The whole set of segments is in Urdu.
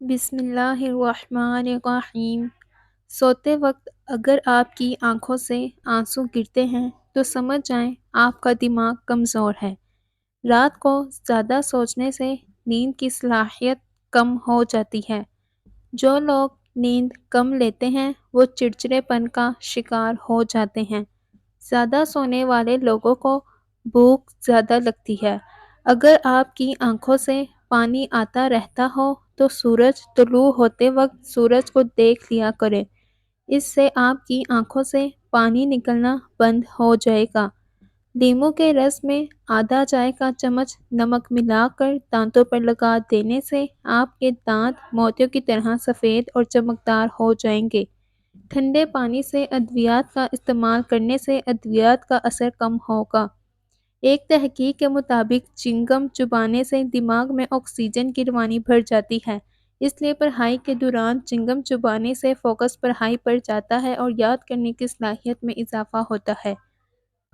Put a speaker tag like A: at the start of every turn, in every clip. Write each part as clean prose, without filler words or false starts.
A: بسم اللہ الرحمن الرحیم۔ سوتے وقت اگر آپ کی آنکھوں سے آنسو گرتے ہیں تو سمجھ جائیں آپ کا دماغ کمزور ہے۔ رات کو زیادہ سوچنے سے نیند کی صلاحیت کم ہو جاتی ہے۔ جو لوگ نیند کم لیتے ہیں وہ چڑچڑے پن کا شکار ہو جاتے ہیں۔ زیادہ سونے والے لوگوں کو بھوک زیادہ لگتی ہے۔ اگر آپ کی آنکھوں سے پانی آتا رہتا ہو تو سورج طلوع ہوتے وقت سورج کو دیکھ لیا کریں۔ اس سے آپ کی آنکھوں سے پانی نکلنا بند ہو جائے گا۔ لیموں کے رس میں آدھا چائے کا چمچ نمک ملا کر دانتوں پر لگا دینے سے آپ کے دانت موتیوں کی طرح سفید اور چمکدار ہو جائیں گے۔ ٹھنڈے پانی سے ادویات کا استعمال کرنے سے ادویات کا اثر کم ہوگا۔ ایک تحقیق کے مطابق چنگم چبانے سے دماغ میں آکسیجن کی روانی بڑھ جاتی ہے، اس لیے پڑھائی کے دوران چنگم چبانے سے فوکس پڑھائی پر جاتا ہے اور یاد کرنے کی صلاحیت میں اضافہ ہوتا ہے۔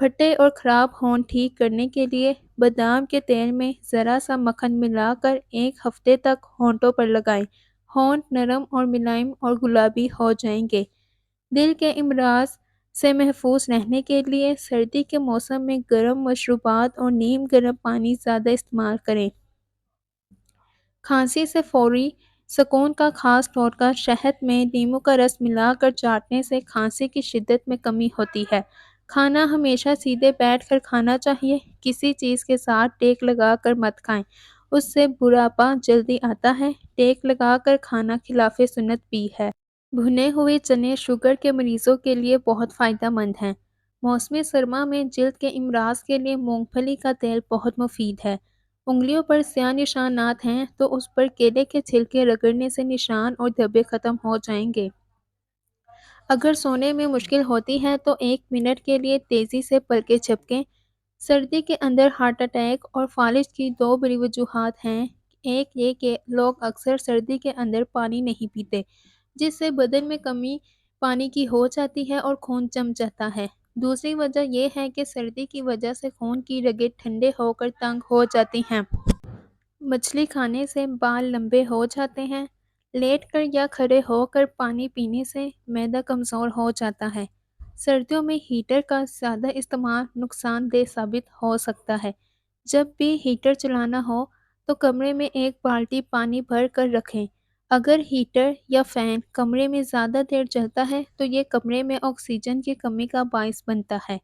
A: پھٹے اور خراب ہونٹ ٹھیک کرنے کے لیے بادام کے تیل میں ذرا سا مکھن ملا کر 1 ہفتے تک ہونٹوں پر لگائیں۔ ہونٹ نرم اور ملائم اور گلابی ہو جائیں گے۔ دل کے امراض سے محفوظ رہنے کے لیے سردی کے موسم میں گرم مشروبات اور نیم گرم پانی زیادہ استعمال کریں۔ کھانسی سے فوری سکون کا خاص ٹوٹکا شہد میں لیموں کا رس ملا کر چاٹنے سے کھانسی کی شدت میں کمی ہوتی ہے۔ کھانا ہمیشہ سیدھے بیٹھ کر کھانا چاہیے۔ کسی چیز کے ساتھ ٹیک لگا کر مت کھائیں، اس سے بڑھاپا جلدی آتا ہے۔ ٹیک لگا کر کھانا خلاف سنت بھی ہے۔ بھنے ہوئے چنے شوگر کے مریضوں کے لیے بہت فائدہ مند ہیں۔ موسم سرما میں جلد کے امراض کے لیے مونگ پھلی کا تیل بہت مفید ہے۔ انگلیوں پر سیاہ نشانات ہیں تو اس پر کیلے کے چھلکے رگڑنے سے نشان اور دھبے ختم ہو جائیں گے۔ اگر سونے میں مشکل ہوتی ہے تو 1 منٹ کے لیے تیزی سے پلکیں جھپکیں۔ سردی کے اندر ہارٹ اٹیک اور فالج کی 2 بڑی وجوہات ہیں۔ ایک یہ کہ لوگ اکثر سردی کے اندر پانی نہیں پیتے، جس سے بدن میں کمی پانی کی ہو جاتی ہے اور خون جم جاتا ہے۔ دوسری وجہ یہ ہے کہ سردی کی وجہ سے خون کی رگیں ٹھنڈے ہو کر تنگ ہو جاتی ہیں۔ مچھلی کھانے سے بال لمبے ہو جاتے ہیں۔ لیٹ کر یا کھڑے ہو کر پانی پینے سے معدہ کمزور ہو جاتا ہے۔ سردیوں میں ہیٹر کا زیادہ استعمال نقصان دہ ثابت ہو سکتا ہے۔ جب بھی ہیٹر چلانا ہو تو کمرے میں 1 بالٹی پانی بھر کر رکھیں۔ اگر ہیٹر یا فین کمرے میں زیادہ دیر چلتا ہے تو یہ کمرے میں آکسیجن کی کمی کا باعث بنتا ہے۔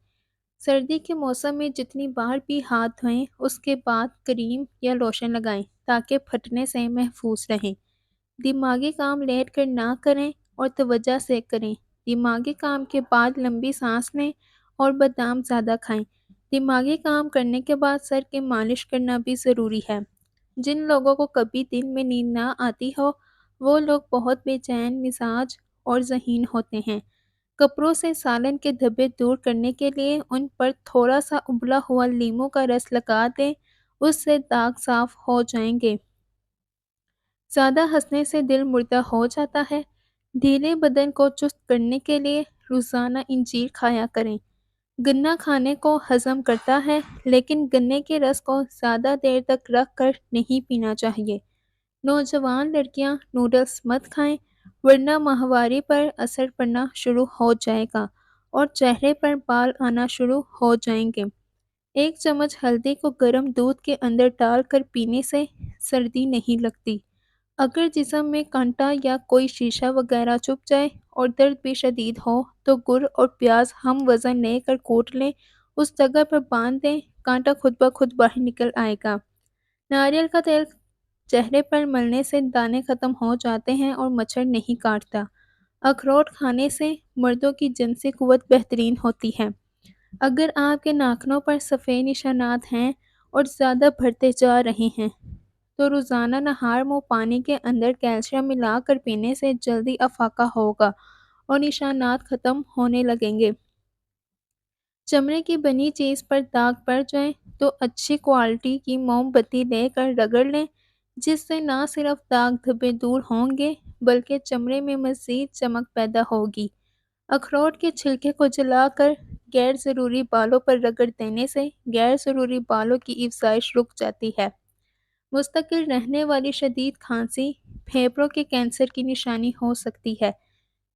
A: سردی کے موسم میں جتنی بار بھی ہاتھ دھوئیں اس کے بعد کریم یا لوشن لگائیں تاکہ پھٹنے سے محفوظ رہیں۔ دماغی کام لیٹ کر نہ کریں اور توجہ سے کریں۔ دماغی کام کے بعد لمبی سانس لیں اور بادام زیادہ کھائیں۔ دماغی کام کرنے کے بعد سر کی مالش کرنا بھی ضروری ہے۔ جن لوگوں کو کبھی دن میں نیند نہ آتی ہو وہ لوگ بہت بے چین مزاج اور ذہین ہوتے ہیں۔ کپڑوں سے سالن کے دھبے دور کرنے کے لیے ان پر تھوڑا سا ابلا ہوا لیموں کا رس لگا دیں، اس سے داغ صاف ہو جائیں گے۔ زیادہ ہنسنے سے دل مردہ ہو جاتا ہے۔ ڈھیلے بدن کو چست کرنے کے لیے روزانہ انجیر کھایا کریں۔ گنا کھانے کو ہضم کرتا ہے لیکن گنے کے رس کو زیادہ دیر تک رکھ کر نہیں پینا چاہیے۔ نوجوان لڑکیاں نوڈلز مت کھائیں ورنہ ماہواری پر اثر پڑنا شروع ہو جائے گا اور چہرے پر بال آنا شروع ہو جائیں گے۔ 1 چمچ ہلدی کو گرم دودھ کے اندر ڈال کر پینے سے سردی نہیں لگتی۔ اگر جسم میں کانٹا یا کوئی شیشہ وغیرہ چبھ جائے اور درد بھی شدید ہو تو گڑ اور پیاز ہم وزن لے کر کوٹ لیں، اس جگہ پر باندھ دیں، کانٹا خود بخود باہر نکل آئے گا۔ ناریل کا تیل چہرے پر ملنے سے دانے ختم ہو جاتے ہیں اور مچھر نہیں کاٹتا۔ اخروٹ کھانے سے مردوں کی جنسی قوت بہترین ہوتی ہے۔ اگر آپ کے ناخنوں پر سفید نشانات ہیں اور زیادہ بڑھتے جا رہے ہیں تو روزانہ نہار منہ پانی کے اندر کیلشیم ملا کر پینے سے جلدی افاقہ ہوگا اور نشانات ختم ہونے لگیں گے۔ چمڑے کی بنی چیز پر داغ پڑ جائیں تو اچھی کوالٹی کی موم بتی لے کر رگڑ لیں، جس سے نہ صرف داغ دھبے دور ہوں گے بلکہ چمڑے میں مزید چمک پیدا ہوگی۔ اخروٹ کے چھلکے کو جلا کر غیر ضروری بالوں پر رگڑ دینے سے غیر ضروری بالوں کی افزائش رک جاتی ہے۔ مستقل رہنے والی شدید کھانسی پھیپھڑوں کے کینسر کی نشانی ہو سکتی ہے۔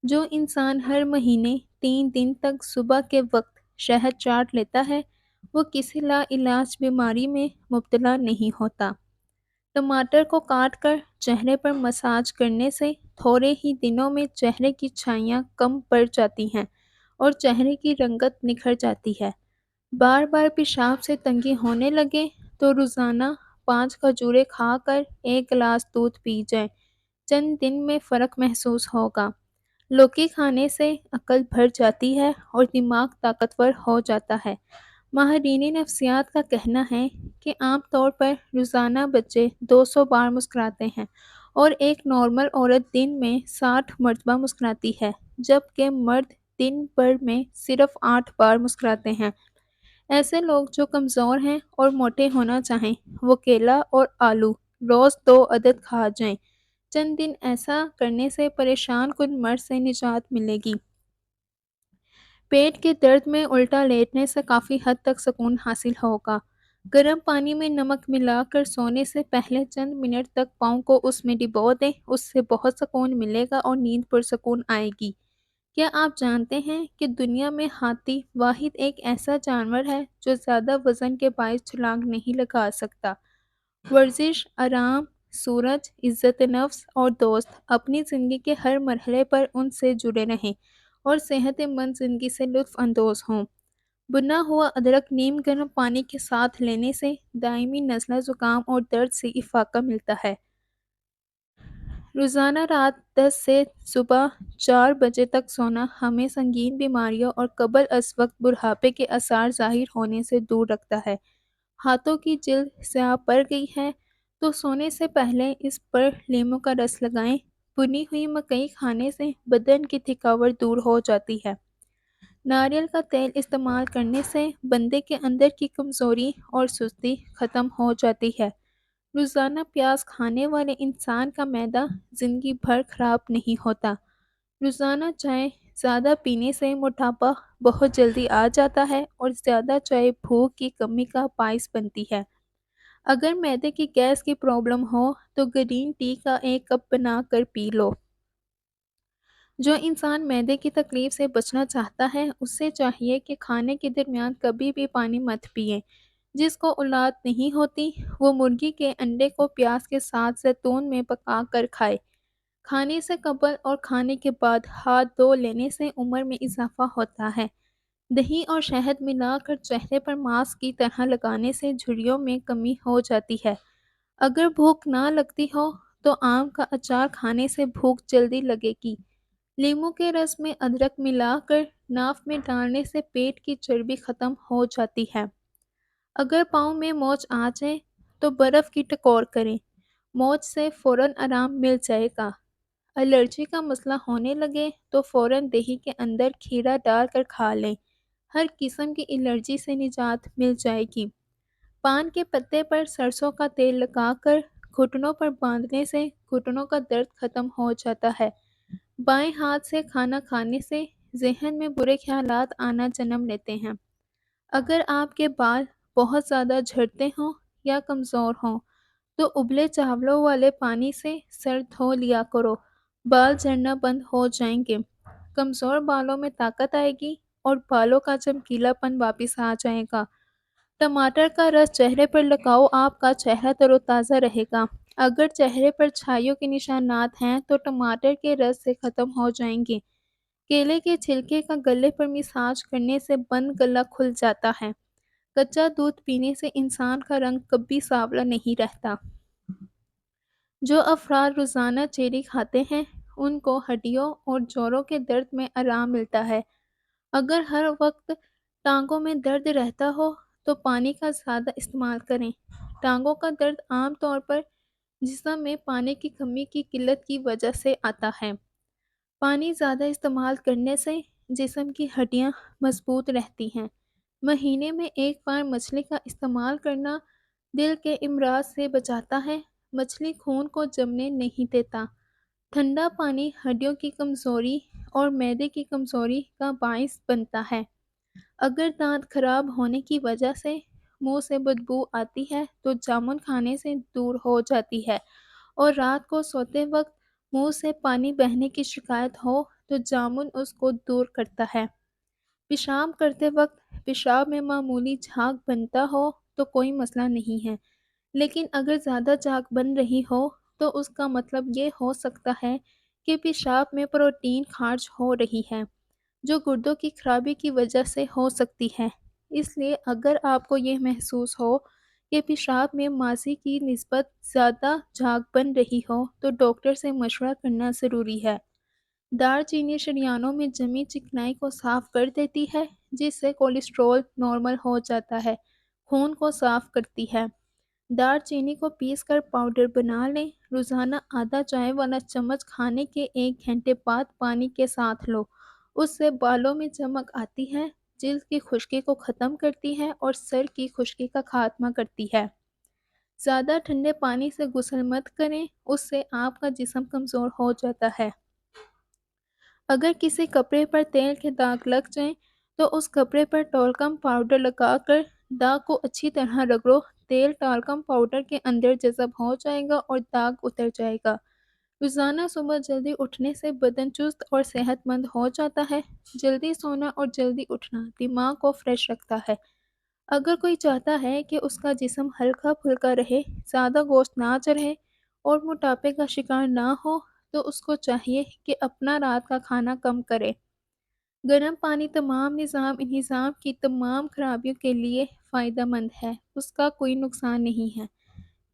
A: جو انسان ہر مہینے 3 دن تک صبح کے وقت شہد چاٹ لیتا ہے وہ کسی لا علاج بیماری میں مبتلا نہیں ہوتا۔ ٹماٹر کو کاٹ کر چہرے پر مساج کرنے سے تھوڑے ہی دنوں میں چہرے کی چھائیاں کم پڑ جاتی ہیں اور چہرے کی رنگت نکھر جاتی ہے۔ بار بار پیشاب سے تنگی ہونے لگے تو روزانہ 5 کھجوریں کھا کر 1 گلاس دودھ پی جائیں، چند دن میں فرق محسوس ہوگا۔ لوکی کھانے سے عقل بڑھ جاتی ہے اور دماغ طاقتور ہو جاتا ہے۔ ماہرین نفسیات کا کہنا ہے کہ عام طور پر روزانہ بچے 200 بار مسکراتے ہیں اور ایک نارمل عورت دن میں 60 مرتبہ مسکراتی ہے، جبکہ مرد دن بھر میں صرف 8 بار مسکراتے ہیں۔ ایسے لوگ جو کمزور ہیں اور موٹے ہونا چاہیں وہ کیلا اور آلو روز 2 عدد کھا جائیں۔ چند دن ایسا کرنے سے پریشان کن مرض سے نجات ملے گی۔ پیٹ کے درد میں الٹا لیٹنے سے کافی حد تک سکون حاصل ہوگا۔ گرم پانی میں نمک ملا کر سونے سے پہلے چند منٹ تک پاؤں کو اس میں ڈبو دیں، اس سے بہت سکون ملے گا اور نیند پرسکون آئے گی۔ کیا آپ جانتے ہیں کہ دنیا میں ہاتھی واحد ایک ایسا جانور ہے جو زیادہ وزن کے باعث چھلانگ نہیں لگا سکتا؟ ورزش، آرام، سورج، عزت نفس اور دوست اپنی زندگی کے ہر مرحلے پر ان سے جڑے رہیں اور صحت مند زندگی سے لطف اندوز ہوں۔ بنا ہوا ادرک نیم گرم پانی کے ساتھ لینے سے دائمی نزلہ زکام اور درد سے افاقہ ملتا ہے۔ روزانہ رات 10 سے صبح 4 بجے تک سونا ہمیں سنگین بیماریوں اور قبل از وقت بڑھاپے کے آثار ظاہر ہونے سے دور رکھتا ہے۔ ہاتھوں کی جلد سیاہ پڑ گئی ہے تو سونے سے پہلے اس پر لیموں کا رس لگائیں۔ بھنی ہوئی مکئی کھانے سے بدن کی تھکاوٹ دور ہو جاتی ہے۔ ناریل کا تیل استعمال کرنے سے بندے کے اندر کی کمزوری اور سستی ختم ہو جاتی ہے۔ روزانہ پیاز کھانے والے انسان کا معدہ زندگی بھر خراب نہیں ہوتا۔ روزانہ چائے زیادہ پینے سے موٹاپا بہت جلدی آ جاتا ہے اور زیادہ چائے بھوک کی کمی کا باعث بنتی ہے۔ اگر معدے کی گیس کی پرابلم ہو تو گرین ٹی کا 1 کپ بنا کر پی لو۔ جو انسان معدے کی تکلیف سے بچنا چاہتا ہے اسے چاہیے کہ کھانے کے درمیان کبھی بھی پانی مت پیے۔ جس کو اولاد نہیں ہوتی وہ مرغی کے انڈے کو پیاز کے ساتھ زیتون میں پکا کر کھائے۔ کھانے سے قبل اور کھانے کے بعد ہاتھ دھو لینے سے عمر میں اضافہ ہوتا ہے۔ دہی اور شہد ملا کر چہرے پر ماسک کی طرح لگانے سے جھریوں میں کمی ہو جاتی ہے۔ اگر بھوک نہ لگتی ہو تو آم کا اچار کھانے سے بھوک جلدی لگے گی۔ لیموں کے رس میں ادرک ملا کر ناف میں ڈالنے سے پیٹ کی چربی ختم ہو جاتی ہے۔ اگر پاؤں میں موچ آ جائے تو برف کی ٹکور کریں، موچ سے فوراً آرام مل جائے گا۔ الرجی کا مسئلہ ہونے لگے تو فوراً دہی کے اندر کھیرا ڈال کر کھا لیں، ہر قسم کی الرجی سے نجات مل جائے گی۔ پان کے پتے پر سرسوں کا تیل لگا کر گھٹنوں پر باندھنے سے گھٹنوں کا درد ختم ہو جاتا ہے۔ بائیں ہاتھ سے کھانا کھانے سے ذہن میں برے خیالات آنا جنم لیتے ہیں۔ اگر آپ کے بال بہت زیادہ جھڑتے ہوں یا کمزور ہوں تو ابلے چاولوں والے پانی سے سر دھو لیا کرو، بال جھڑنا بند ہو جائیں گے۔ کمزور بالوں میں طاقت آئے گی اور بالوں کا چمکیلا پن واپس آ جائے گا۔ ٹماٹر کا رس چہرے پر لگاؤ، آپ کا چہرہ تر و تازہ رہے گا۔ اگر چہرے پر چھائیوں کے نشانات ہیں تو ٹماٹر کے رس سے ختم ہو جائیں گے۔ کیلے کے چھلکے کا گلے پر مساج کرنے سے بند گلا کھل جاتا ہے۔ کچا دودھ پینے سے انسان کا رنگ کبھی سانولا نہیں رہتا۔ جو افراد روزانہ چیری کھاتے ہیں ان کو ہڈیوں اور جوڑوں کے درد میں آرام ملتا ہے۔ اگر ہر وقت ٹانگوں میں درد رہتا ہو تو پانی کا زیادہ استعمال کریں۔ ٹانگوں کا درد عام طور پر جسم میں پانی کی کمی کی قلت کی وجہ سے آتا ہے۔ پانی زیادہ استعمال کرنے سے جسم کی ہڈیاں مضبوط رہتی ہیں۔ مہینے میں 1 بار مچھلی کا استعمال کرنا دل کے امراض سے بچاتا ہے۔ مچھلی خون کو جمنے نہیں دیتا۔ ٹھنڈا پانی ہڈیوں کی کمزوری اور معدے کی کمزوری کا باعث بنتا ہے۔ اگر دانت خراب ہونے کی وجہ سے منہ سے بدبو آتی ہے تو جامن کھانے سے دور ہو جاتی ہے، اور رات کو سوتے وقت منہ سے پانی بہنے کی شکایت ہو تو جامن اس کو دور کرتا ہے۔ پیشاب کرتے وقت پیشاب میں معمولی جھاگ بنتا ہو تو کوئی مسئلہ نہیں ہے، لیکن اگر زیادہ جھاگ بن رہی ہو تو اس کا مطلب یہ ہو سکتا ہے کہ پیشاب میں پروٹین خارج ہو رہی ہے، جو گردوں کی خرابی کی وجہ سے ہو سکتی ہے۔ اس لیے اگر آپ کو یہ محسوس ہو کہ پیشاب میں ماضی کی نسبت زیادہ جھاگ بن رہی ہو تو ڈاکٹر سے مشورہ کرنا ضروری ہے۔ دار چینی شریانوں میں جمی چکنائی کو صاف کر دیتی ہے، جس سے کولیسٹرول نارمل ہو جاتا ہے، خون کو صاف کرتی ہے۔ دار چینی کو پیس کر پاؤڈر بنا لیں، روزانہ آدھا چائے والا چمچ کھانے کے 1 گھنٹے بعد پانی کے ساتھ لو، اس سے بالوں میں چمک آتی ہے، جلد کی خشکی کو ختم کرتی ہے اور سر کی خشکی کا خاتمہ کرتی ہے۔ زیادہ ٹھنڈے پانی سے غسل مت کریں، اس سے آپ کا جسم کمزور ہو جاتا ہے۔ اگر کسی کپڑے پر تیل کے داغ لگ جائیں تو اس کپڑے پر ٹالکم پاؤڈر لگا کر داغ کو اچھی طرح رگڑو، تیل ٹالکم پاؤڈر کے اندر جذب ہو جائے گا اور داغ اتر جائے گا۔ روزانہ صبح جلدی اٹھنے سے بدن چست اور صحت مند ہو جاتا ہے۔ جلدی سونا اور جلدی اٹھنا دماغ کو فریش رکھتا ہے۔ اگر کوئی چاہتا ہے کہ اس کا جسم ہلکا پھلکا رہے، زیادہ گوشت نہ چڑھے اور موٹاپے کا شکار نہ ہو تو اس کو چاہیے کہ اپنا رات کا کھانا کم کرے۔ گرم پانی تمام نظام کی تمام خرابیوں کے لیے فائدہ مند ہے، اس کا کوئی نقصان نہیں ہے۔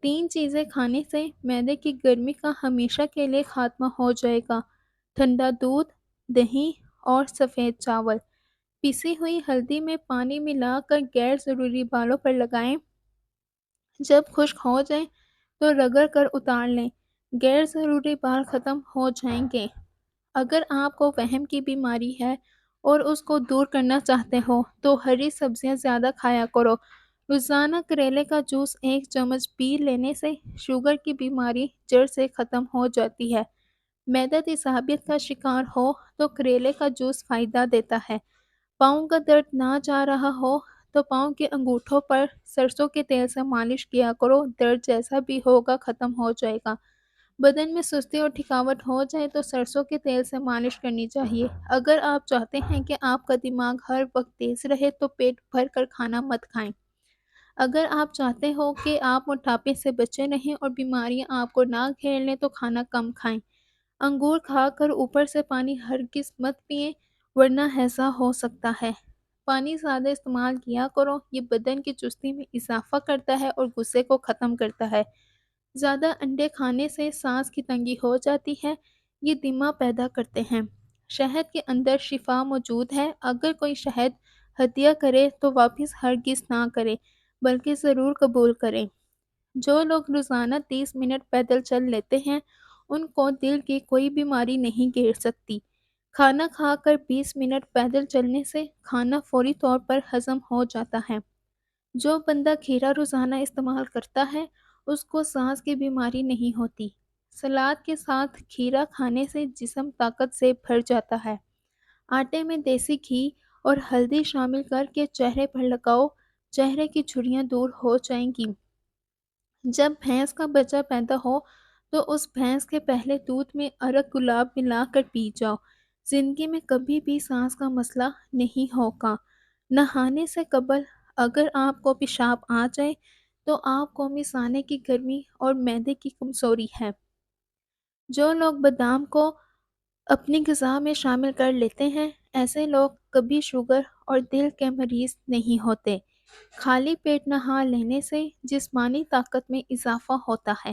A: 3 چیزیں کھانے سے معدے کی گرمی کا ہمیشہ کے لیے خاتمہ ہو جائے گا: ٹھنڈا دودھ، دہی اور سفید چاول۔ پیسی ہوئی ہلدی میں پانی ملا کر غیر ضروری بالوں پر لگائیں، جب خشک ہو جائیں تو رگڑ کر اتار لیں، غیر ضروری بال ختم ہو جائیں گے۔ اگر آپ کو وہم کی بیماری ہے اور اس کو دور کرنا چاہتے ہو تو ہری سبزیاں زیادہ کھایا کرو۔ روزانہ کریلے کا جوس 1 چمچ پی لینے سے شوگر کی بیماری جڑ سے ختم ہو جاتی ہے۔ معدہ تیزابیت کا شکار ہو تو کریلے کا جوس فائدہ دیتا ہے۔ پاؤں کا درد نہ جا رہا ہو تو پاؤں کے انگوٹھوں پر سرسوں کے تیل سے مالش کیا کرو، درد جیسا بھی ہوگا ختم ہو جائے گا۔ بدن میں سستی اور تھکاوٹ ہو جائے تو سرسوں کے تیل سے مالش کرنی چاہیے۔ اگر آپ چاہتے ہیں کہ آپ کا دماغ ہر وقت تیز رہے تو پیٹ بھر کر کھانا مت کھائیں۔ اگر آپ چاہتے ہو کہ آپ موٹاپے سے بچے رہیں اور بیماریاں آپ کو نہ گھیر لیں تو کھانا کم کھائیں۔ انگور کھا کر اوپر سے پانی ہرگز مت پئیں، ورنہ ہیضہ ہو سکتا ہے۔ پانی زیادہ استعمال کیا کرو، یہ بدن کی چستی میں اضافہ کرتا ہے اور غصے کو ختم کرتا ہے۔ زیادہ انڈے کھانے سے سانس کی تنگی ہو جاتی ہے، یہ دمہ پیدا کرتے ہیں۔ شہد کے اندر شفا موجود ہے، اگر کوئی شہد ہدیہ کرے تو واپس ہرگز نہ کرے، بلکہ ضرور قبول کریں۔ جو لوگ روزانہ 30 منٹ پیدل چل لیتے ہیں ان کو دل کی کوئی بیماری نہیں گھیر سکتی۔ کھانا کھا کر 20 منٹ پیدل چلنے سے کھانا فوری طور پر ہضم ہو جاتا ہے۔ جو بندہ کھیرا روزانہ استعمال کرتا ہے اس کو سانس کی بیماری نہیں ہوتی۔ سلاد کے ساتھ کھیرا کھانے سے جسم طاقت سے بھر جاتا ہے۔ آٹے میں دیسی گھی اور ہلدی شامل کر کے چہرے پر لگاؤ، چہرے کی جھریاں دور ہو جائیں گی۔ جب بھینس کا بچہ پیدا ہو تو اس بھینس کے پہلے دودھ میں ارک گلاب ملا کر پی جاؤ، زندگی میں کبھی بھی سانس کا مسئلہ نہیں ہوگا۔ نہانے سے قبل اگر آپ کو پیشاب آ جائے تو آپ کو مثانے کی گرمی اور معدے کی کمزوری ہے۔ جو لوگ بادام کو اپنی غذا میں شامل کر لیتے ہیں ایسے لوگ کبھی شوگر اور دل کے مریض نہیں ہوتے۔ خالی پیٹ نہا لینے سے جسمانی طاقت میں اضافہ ہوتا ہے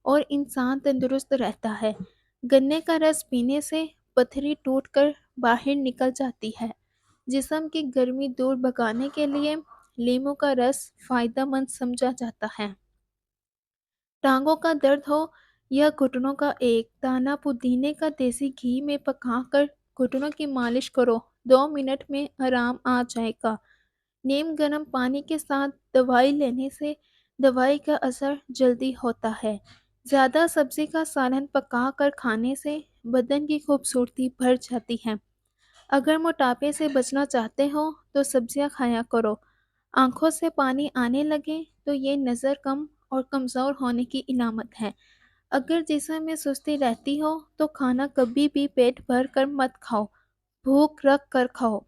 A: اور انسان تندرست رہتا ہے۔ گنے کا رس پینے سے پتھری ٹوٹ کر باہر نکل جاتی ہے۔ جسم کی گرمی دور بھگانے کے لیے لیموں کا رس فائدہ مند سمجھا جاتا ہے۔ ٹانگوں کا درد ہو یا گھٹنوں کا ایک دانہ پودینے کا دیسی گھی میں پکا کر گھٹنوں کی مالش کرو، 2 منٹ میں آرام آ جائے گا۔ نیم گرم پانی کے ساتھ دوائی لینے سے دوائی کا اثر جلدی ہوتا ہے۔ زیادہ سبزی کا سالن پکا کر کھانے سے بدن کی خوبصورتی بڑھ جاتی ہے۔ اگر موٹاپے سے بچنا چاہتے ہو تو سبزیاں کھایا کرو۔ آنکھوں سے پانی آنے لگے تو یہ نظر کم اور کمزور ہونے کی علامت ہے۔ اگر جسم میں سستی رہتی ہو تو کھانا کبھی بھی پیٹ بھر کر مت کھاؤ، بھوک رکھ کر کھاؤ۔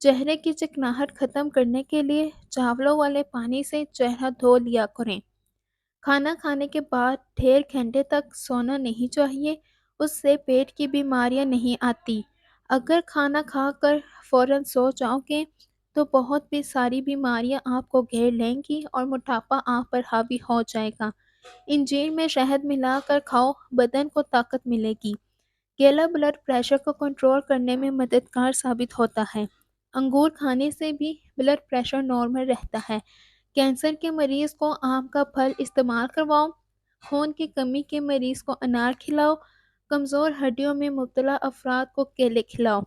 A: چہرے کی چکناہٹ ختم کرنے کے لیے چاولوں والے پانی سے چہرہ دھو لیا کریں۔ کھانا کھانے کے بعد 1.5 گھنٹے تک سونا نہیں چاہیے، اس سے پیٹ کی بیماریاں نہیں آتی۔ اگر کھانا کھا کر فوراً سو جاؤ گے تو بہت بھی ساری بیماریاں آپ کو گھیر لیں گی اور موٹاپا آپ پر حاوی ہو جائے گا۔ انجیر میں شہد ملا کر کھاؤ، بدن کو طاقت ملے گی۔ کیلا بلڈ پریشر کو کنٹرول کرنے میں مددگار ثابت ہوتا ہے۔ انگور کھانے سے بھی بلڈ پریشر نارمل رہتا ہے۔ کینسر کے مریض کو آم کا پھل استعمال کرواؤ۔ خون کی کمی کے مریض کو انار کھلاؤ۔ کمزور ہڈیوں میں مبتلا افراد کو کیلے کھلاؤ۔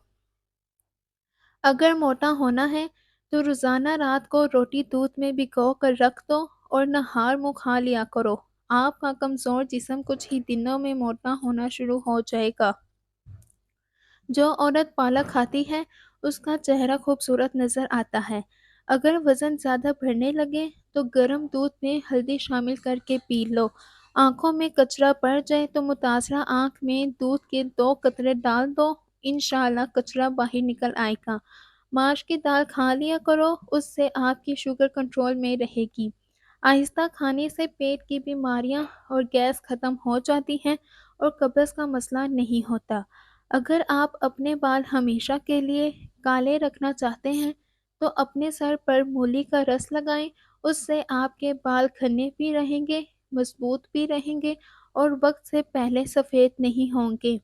A: اگر موٹا ہونا ہے تو روزانہ رات کو روٹی دودھ میں بھگو کر رکھ دو اور نہار منہ کھا لیا کرو۔ آپ کا کمزور جسم کچھ ہی دنوں میں موٹا ہونا شروع ہو جائے گا۔ جو عورت پالک کھاتی ہے اس کا چہرہ خوبصورت نظر آتا ہے۔ اگر وزن زیادہ بڑھنے لگے تو گرم دودھ میں ہلدی شامل کر کے پی لو۔ آنکھوں میں کچرا پڑ جائے تو متاثرہ آنکھ میں دودھ کے 2 قطرے ڈال دو، انشاءاللہ کچرا باہر نکل آئے گا۔ ماش کی دال کھا لیا کرو، اس سے آپ کی شوگر کنٹرول میں رہے گی۔ آہستہ کھانے سے پیٹ کی بیماریاں اور گیس ختم ہو جاتی ہیں اور قبض کا مسئلہ نہیں ہوتا۔ اگر آپ اپنے بال ہمیشہ کے لیے کالے رکھنا چاہتے ہیں تو اپنے سر پر مولی کا رس لگائیں، اس سے آپ کے بال گھنے بھی رہیں گے، مضبوط بھی رہیں گے اور وقت سے پہلے سفید نہیں ہوں گے۔